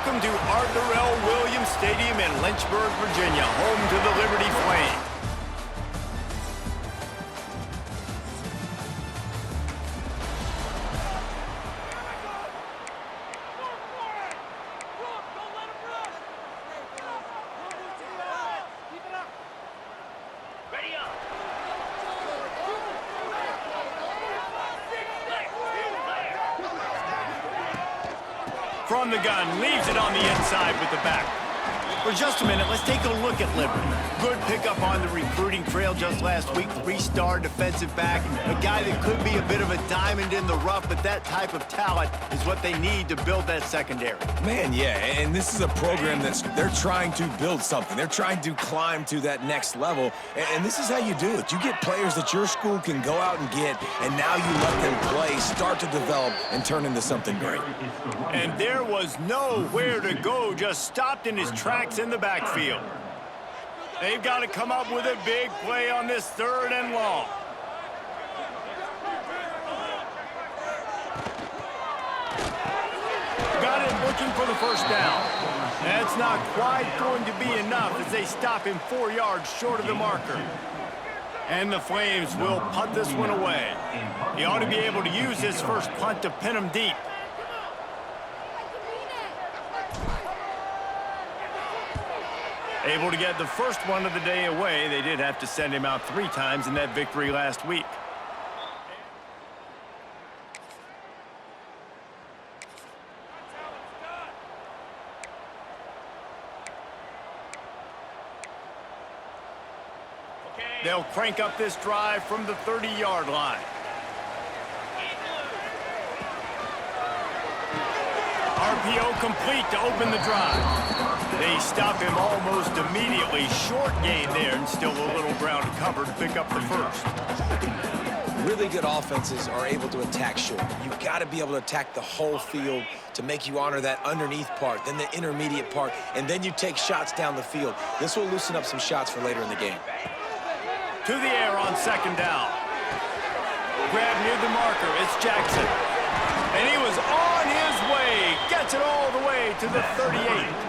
Welcome to Arthur L. Williams Stadium in Lynchburg, Virginia, home to the Liberty Flames. From the gun, leaves it on the inside with the back. For just a minute, let's take a look at Liberty. Good pickup on the recruiting trail just last week. 3-star defensive back, a guy that could be a bit of a diamond in the rough, but that type of talent is what they need to build that secondary. Man, yeah, and this is a program they're trying to build something. They're trying to climb to that next level, and this is how you do it. You get players that your school can go out and get, and now you let them play, start to develop, and turn into something great. And there was nowhere to go, just stopped in his tracks in the backfield. They've got to come up with a big play on this 3rd and long. Got it looking for the first down. That's not quite going to be enough as they stop him 4 yards short of the marker. And the Flames will punt this one away. He ought to be able to use his first punt to pin him deep. Able to get the first one of the day away. They did have to send him out 3 times in that victory last week. They'll crank up this drive from the 30-yard line. RPO complete to open the drive. They stop him almost immediately. Short gain there, and still a little ground to cover to pick up the first. Really good offenses are able to attack short. You've got to be able to attack the whole field to make you honor that underneath part, then the intermediate part, and then you take shots down the field. This will loosen up some shots for later in the game. To the air on 2nd down. Grab near the marker. It's Jackson. And he was on his way. Gets it all the way to the 38.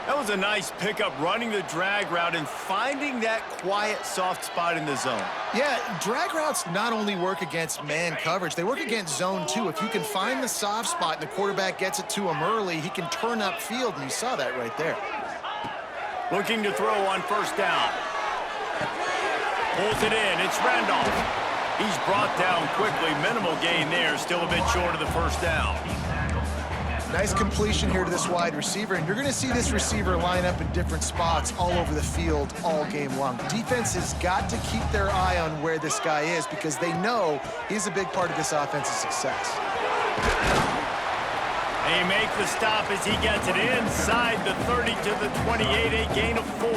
That was a nice pickup, running the drag route and finding that quiet, soft spot in the zone. Yeah, drag routes not only work against man coverage, they work against zone too. If you can find the soft spot and the quarterback gets it to him early, he can turn upfield, and you saw that right there. Looking to throw on 1st down. Pulls it in. It's Randolph. He's brought down quickly. Minimal gain there. Still a bit short of the 1st down. Nice completion here to this wide receiver, and you're going to see this receiver line up in different spots all over the field all game long. Defense has got to keep their eye on where this guy is because they know he's a big part of this offense's success. They make the stop as he gets it inside the 30 to the 28, a gain of 4.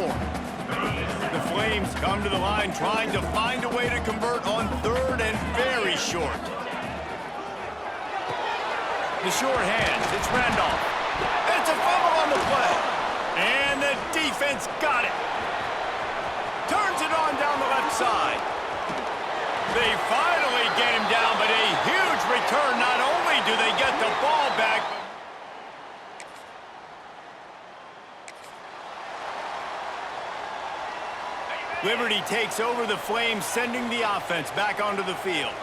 The Flames come to the line trying to find a way to convert on 3rd and very short. The short hands, it's Randolph. It's a fumble on the play. And the defense got it. Turns it on down the left side. They finally get him down, but a huge return. Not only do they get the ball back, Liberty takes over the Flames, sending the offense back onto the field.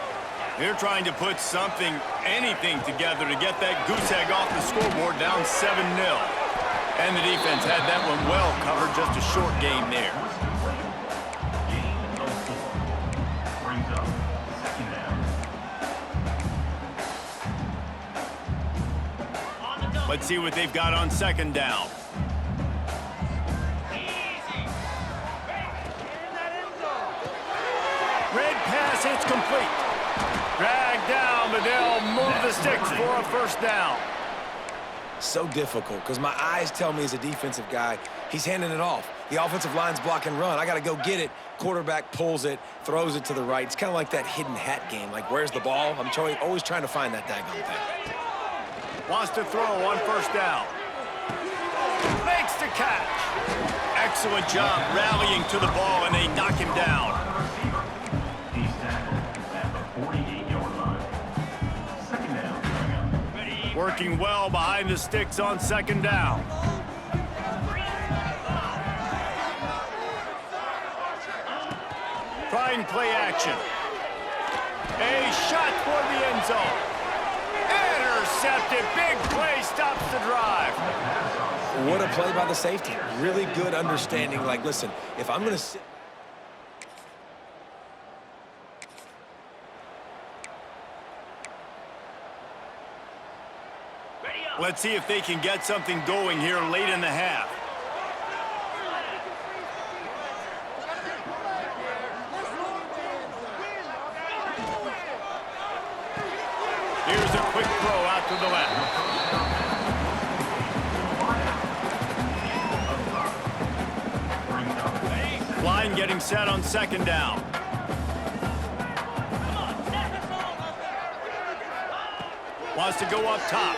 They're trying to put something, anything together to get that goose egg off the scoreboard, down 7-0. And the defense had that one well covered, just a short game there. Let's see what they've got on 2nd down. Red pass, it's complete. Dragged down, but they'll move the sticks for a 1st down. So difficult because my eyes tell me as a defensive guy, he's handing it off. The offensive line's block and run. I got to go get it. Quarterback pulls it, throws it to the right. It's kind of like that hidden hat game. Like, where's the ball? I'm always trying to find that daggone thing. Wants to throw on 1st down. Makes the catch. Excellent job rallying to the ball, and they knock him down. Working well behind the sticks on second down. Trying play action. A shot toward the end zone. Intercepted. Big play stops the drive. What a play by the safety. Really good understanding. Like, listen, if I'm going to sit... Let's see if they can get something going here late in the half. Here's a quick throw out to the left. Line getting set on second down. Wants to go up top.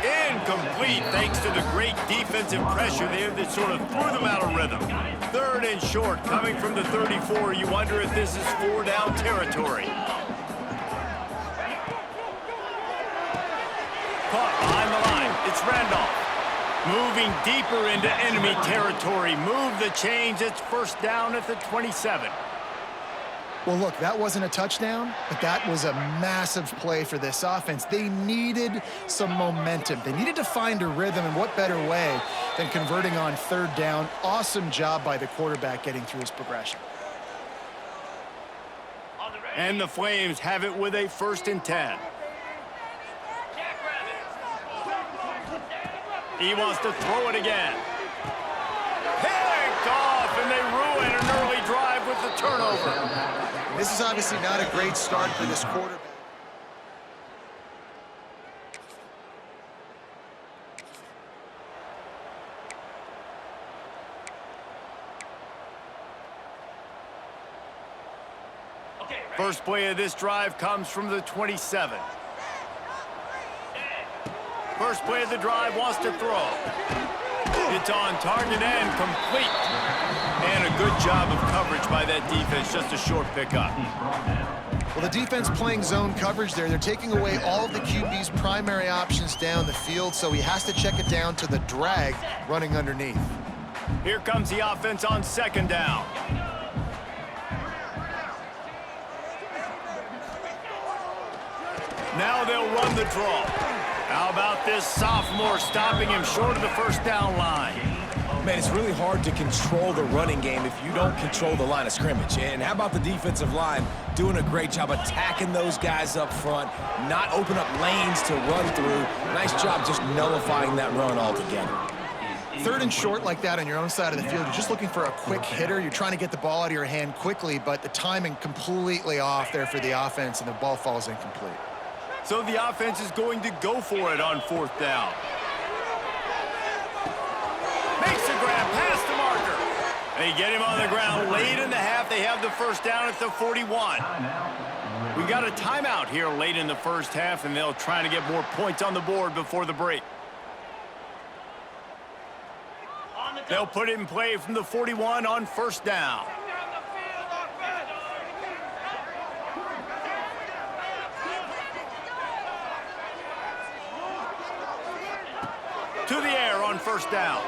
Incomplete thanks to the great defensive pressure there that sort of threw them out of rhythm. Third and short coming from the 34. You wonder if this is 4-down territory. Caught behind the line. It's Randolph. Moving deeper into enemy territory. Move the chains. It's first down at the 27. Well, look, that wasn't a touchdown, but that was a massive play for this offense. They needed some momentum. They needed to find a rhythm, and what better way than converting on third down. Awesome job by the quarterback getting through his progression. And the Flames have it with a 1st and 10. He wants to throw it again. Picked off, and they ruin an early drive with the turnover. This is obviously not a great start for this quarterback. First play of this drive comes from the 27. First play of the drive wants to throw. It's on target and complete. And a good job of coverage by that defense, just a short pickup. Well, the defense playing zone coverage there. They're taking away all of the QB's primary options down the field, so he has to check it down to the drag running underneath. Here comes the offense on second down. Now they'll run the draw. How about this sophomore stopping him short of the first down line? Man, it's really hard to control the running game if you don't control the line of scrimmage. And how about the defensive line doing a great job attacking those guys up front, not open up lanes to run through. Nice job just nullifying that run altogether. Third and short like that on your own side of the field, you're just looking for a quick hitter. You're trying to get the ball out of your hand quickly, but the timing completely off there for the offense, and the ball falls incomplete. So the offense is going to go for it on 4th down. Makes a grab past the marker. They get him on the ground late in the half. They have the first down at the 41. We got a timeout here late in the first half, and they'll try to get more points on the board before the break. They'll put it in play from the 41 on first down. To the air on first down.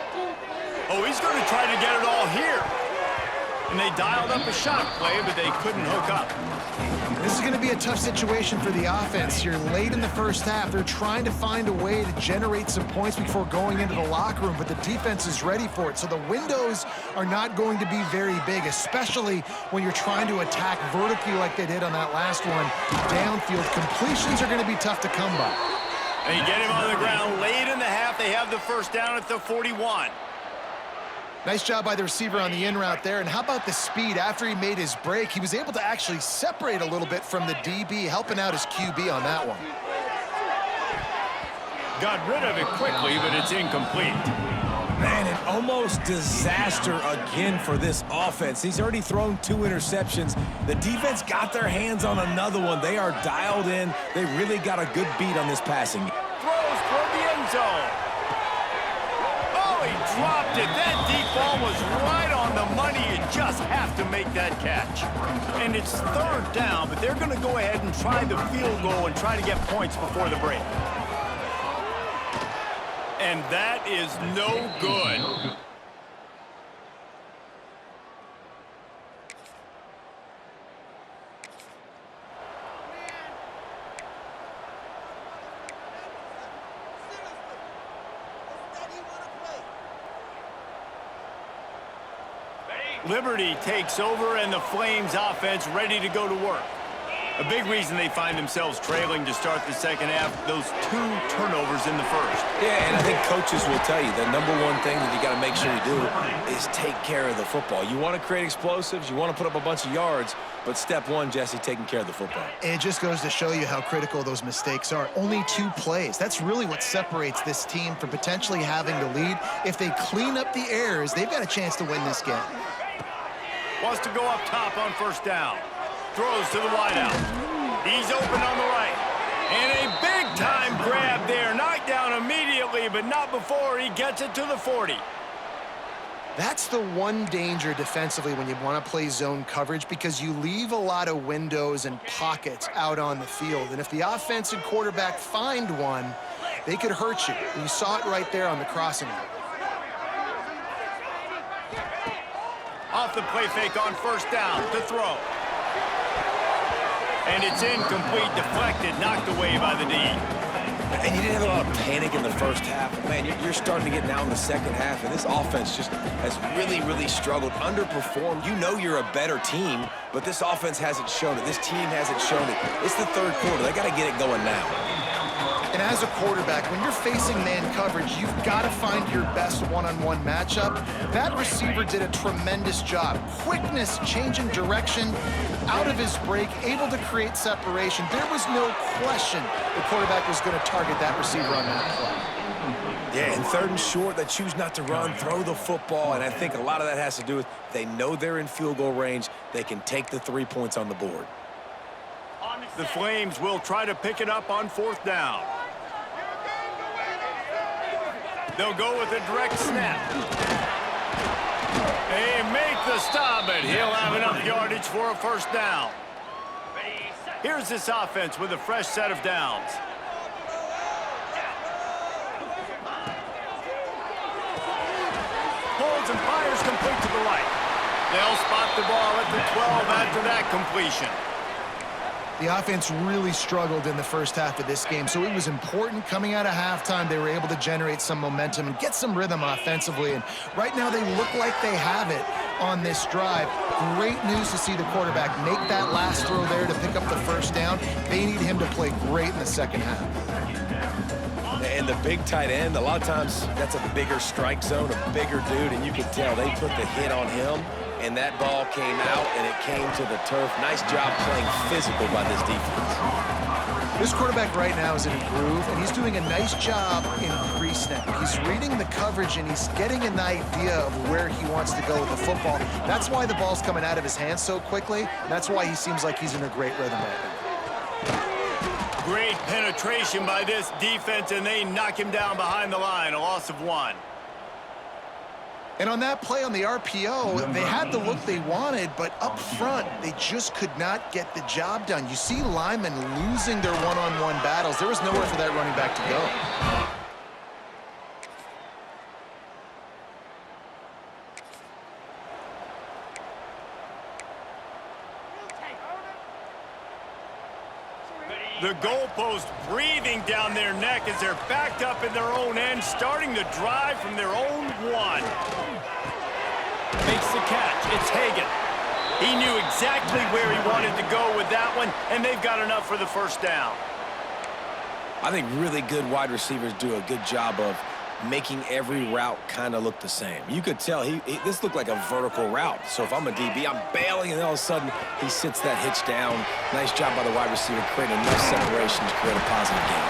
Oh, he's going to try to get it all here. And they dialed up a shot play, but they couldn't hook up. This is going to be a tough situation for the offense here late in the first half. They're trying to find a way to generate some points before going into the locker room, but the defense is ready for it. So the windows are not going to be very big, especially when you're trying to attack vertically like they did on that last one. Downfield completions are going to be tough to come by. They get him on the ground late in the half. They have the first down at the 41. Nice job by the receiver on the in route there. And how about the speed? After he made his break, he was able to actually separate a little bit from the DB, helping out his QB on that one. Got rid of it quickly, but it's incomplete. Man, an almost disaster again for this offense. He's already thrown 2 interceptions. The defense got their hands on another one. They are dialed in. They really got a good beat on this passing. Throws toward the end zone. Oh, he dropped it. That deep ball was right on on the money. You just have to make that catch. And it's third down, but they're going to go ahead and try the field goal and try to get points before the break. And that is no good. Liberty takes over, and the Flames offense ready to go to work. A big reason they find themselves trailing to start the second half, those 2 turnovers in the first. Yeah, and I think coaches will tell you the number one thing that you got to make sure you do is take care of the football. You want to create explosives, you want to put up a bunch of yards, but step one, Jesse, taking care of the football. And it just goes to show you how critical those mistakes are. Only 2 plays. That's really what separates this team from potentially having the lead. If they clean up the errors, they've got a chance to win this game. Wants to go up top on first down. Throws to the wideout. He's open on the right. And a big-time grab there. Knocked down immediately, but not before he gets it to the 40. That's the one danger defensively when you want to play zone coverage, because you leave a lot of windows and pockets out on the field. And if the offensive quarterback find one, they could hurt you. And you saw it right there on the crossing route. Off the play fake on first down to throw. And it's incomplete, deflected, knocked away by the D. And you didn't have a lot of panic in the first half. Man, you're starting to get now in the second half, and this offense just has really, really struggled, underperformed. You know you're a better team, but this offense hasn't shown it. This team hasn't shown it. It's the third quarter. They got to get it going now. And as a quarterback, when you're facing man coverage, you've got to find your best one-on-one matchup. That receiver did a tremendous job. Quickness, changing direction, out of his break, able to create separation. There was no question the quarterback was going to target that receiver on that play. Yeah, and third and short, they choose not to run, throw the football, and I think a lot of that has to do with they know they're in field goal range. They can take the 3 points on the board. The Flames will try to pick it up on fourth down. They'll go with a direct snap. They make the stop, but he'll have enough yardage for a first down. Here's this offense with a fresh set of downs. Pulls and fires complete to the right. They'll spot the ball at the 12 after that completion. The offense really struggled in the first half of this game, so it was important coming out of halftime. They were able to generate some momentum and get some rhythm offensively, and right now they look like they have it on this drive. Great news to see the quarterback make that last throw there to pick up the first down. They need him to play great in the second half. And the big tight end, a lot of times that's a bigger strike zone, a bigger dude, and you can tell they put the hit on him. And that ball came out, and it came to the turf. Nice job playing physical by this defense. This quarterback right now is in a groove, and he's doing a nice job in pre-snap. He's reading the coverage, and he's getting an idea of where he wants to go with the football. That's why the ball's coming out of his hands so quickly. That's why he seems like he's in a great rhythm right now. Great penetration by this defense, and they knock him down behind the line, a loss of 1. And on that play on the RPO, they had the look they wanted, but up front, they just could not get the job done. You see Lyman losing their one-on-one battles. There was nowhere for that running back to go. The goalpost breathing down their neck as they're backed up in their own end, starting the drive from their own 1. Makes the catch. It's Hagan. He knew exactly where he wanted to go with that one, and they've got enough for the first down. I think really good wide receivers do a good job of making every route kind of look the same. You could tell this looked like a vertical route. So if I'm a DB, I'm bailing, and then all of a sudden he sits that hitch down. Nice job by the wide receiver, creating enough separation to create a positive gain.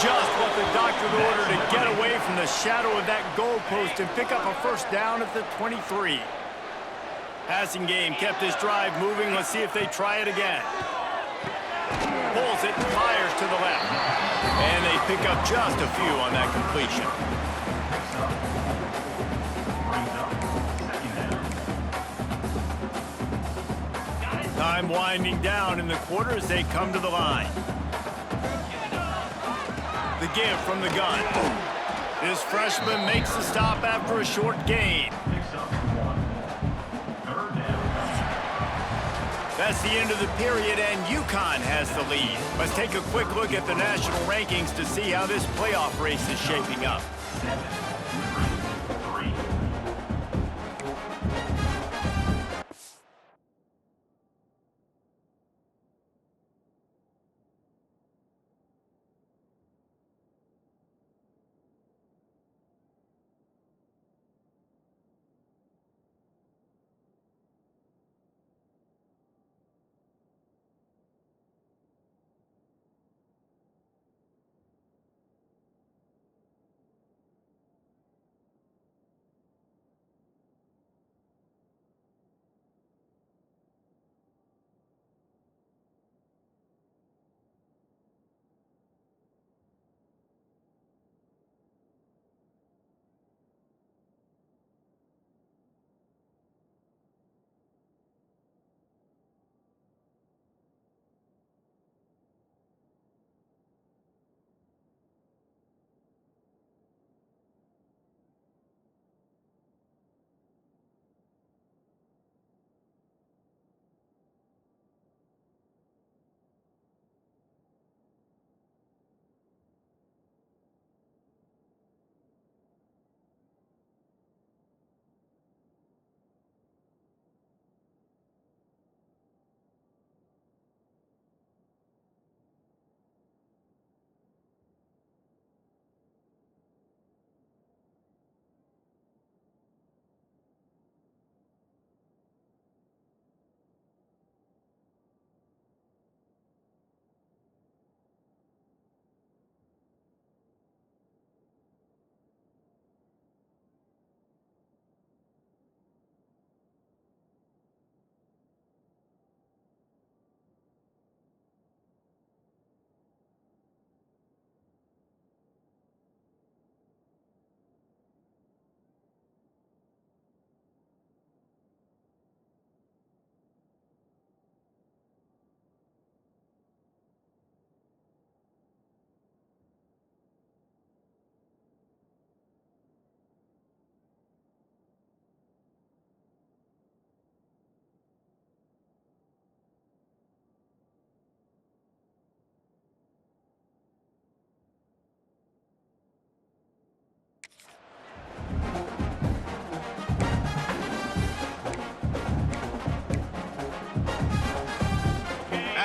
Just what the doctor ordered to get away from the shadow of that goalpost and pick up a first down at the 23. Passing game kept this drive moving. Let's see if they try it again. Pulls it, fires to the left. And they pick up just a few on that completion. Time winding down in the quarter as they come to the line. The give from the gun. This freshman makes the stop after a short gain. That's the end of the period, and UConn has the lead. Let's take a quick look at the national rankings to see how this playoff race is shaping up.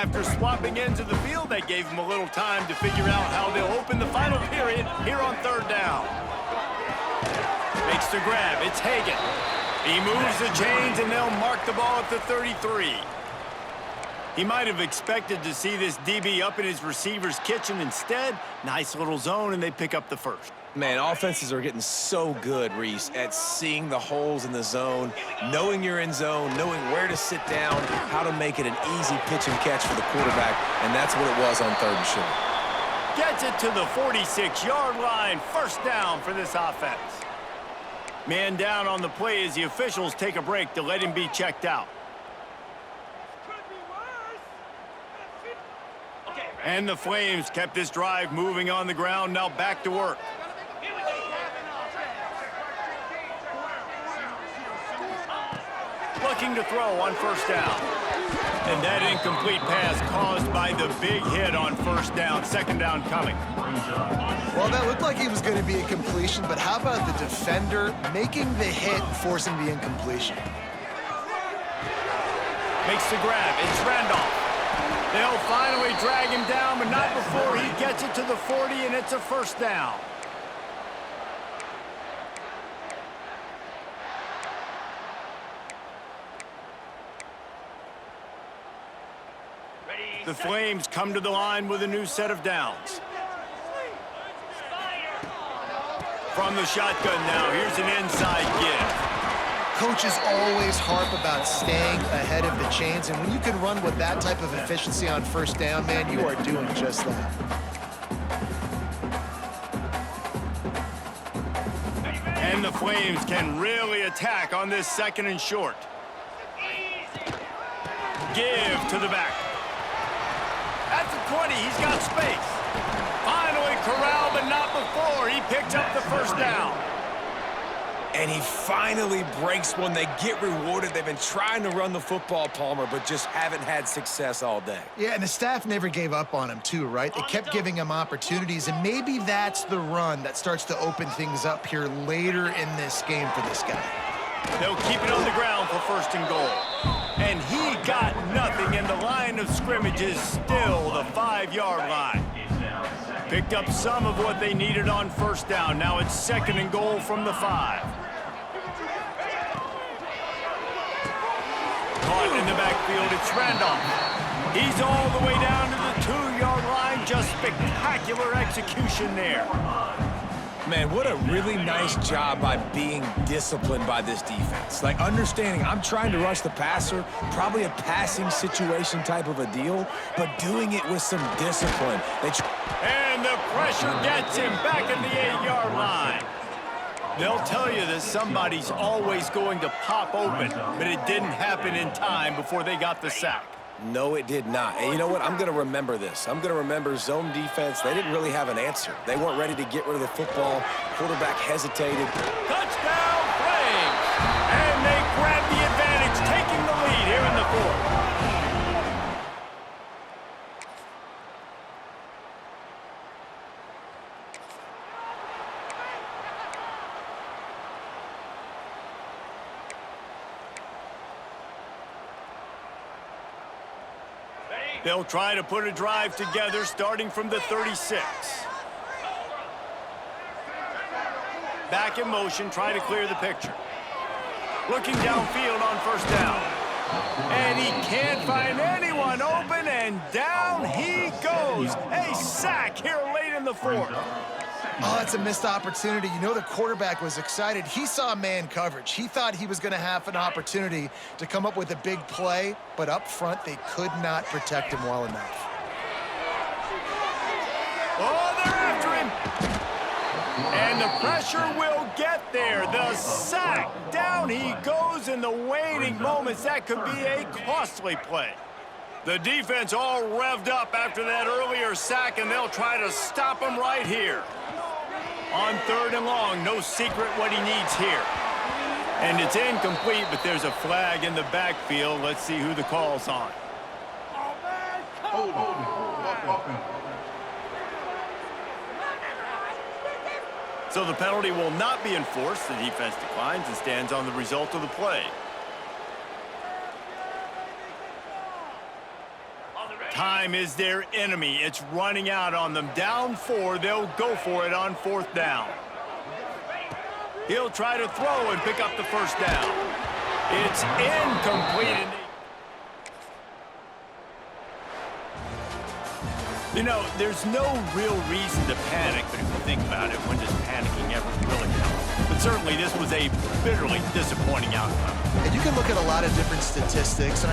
After swapping ends of the field, they gave him a little time to figure out how they'll open the final period here on third down. Makes the grab. It's Hagan. He moves the chains, and they'll mark the ball at the 33. He might have expected to see this DB up in his receiver's kitchen. Instead, nice little zone, and they pick up the first. Man, offenses are getting so good, Reese, at seeing the holes in the zone, knowing you're in zone, knowing where to sit down, how to make it an easy pitch and catch for the quarterback, and that's what it was on third and short. Gets it to the 46-yard line. First down for this offense. Man down on the play as the officials take a break to let him be checked out. And the Flames kept this drive moving on the ground, now back to work. Looking to throw on first down. And that incomplete pass caused by the big hit on first down. Second down coming. Well, that looked like it was going to be a completion, but how about the defender making the hit and forcing the incompletion? Makes the grab. It's Randolph. They'll finally drag him down, but not before he gets it to the 40, and it's a first down. The Flames come to the line with a new set of downs. From the shotgun now, here's an inside give. Coaches always harp about staying ahead of the chains, and when you can run with that type of efficiency on first down, man, you are doing just that. And the Flames can really attack on this second and short. Give off to the back. At the 20, he's got space. Finally corralled, but not before. He picked up the first down. And he finally breaks one. They get rewarded. They've been trying to run the football, Palmer, but just haven't had success all day. Yeah, and the staff never gave up on him, too, right? They kept giving him opportunities, and maybe that's the run that starts to open things up here later in this game for this guy. They'll keep it on the ground for 1st and goal. And he got nothing, and the line of scrimmage is still the 5-yard line. Picked up some of what they needed on 1st down. Now it's 2nd and goal from the 5. Caught in the backfield, it's Randolph. He's all the way down to the 2-yard line. Just spectacular execution there. Man, what a really nice job by being disciplined by this defense. Like, understanding I'm trying to rush the passer, probably a passing situation type of a deal, but doing it with some discipline. And the pressure gets him back at the 8-yard line. They'll tell you that somebody's always going to pop open, but it didn't happen in time before they got the sack. No, it did not. And you know what? I'm going to remember this. I'm going to remember zone defense. They didn't really have an answer. They weren't ready to get rid of the football. Quarterback hesitated. Touchdown, Flames! And they grab the advantage, taking the lead here in the 4th. They'll try to put a drive together starting from the 36. Back in motion, try to clear the picture. Looking downfield on 1st down. And he can't find anyone open, and down he goes. A sack here late in the 4th. Oh, that's a missed opportunity. You know the quarterback was excited. He saw man coverage. He thought he was going to have an opportunity to come up with a big play, but up front they could not protect him well enough. Oh, they're after him. And the pressure will get there. The sack. Down he goes in the waiting moments. That could be a costly play. The defense all revved up after that earlier sack, and they'll try to stop him right here. On 3rd and long, no secret what he needs here. And it's incomplete, but there's a flag in the backfield. Let's see who the call's on. So the penalty will not be enforced. The defense declines and stands on the result of the play. Time is their enemy. It's running out on them. Down 4, they'll go for it on 4th down. He'll try to throw and pick up the 1st down. It's incomplete. You know, there's no real reason to panic, but if you think about it, when does panicking ever really help? But certainly this was a bitterly disappointing outcome. And you can look at a lot of different statistics, and I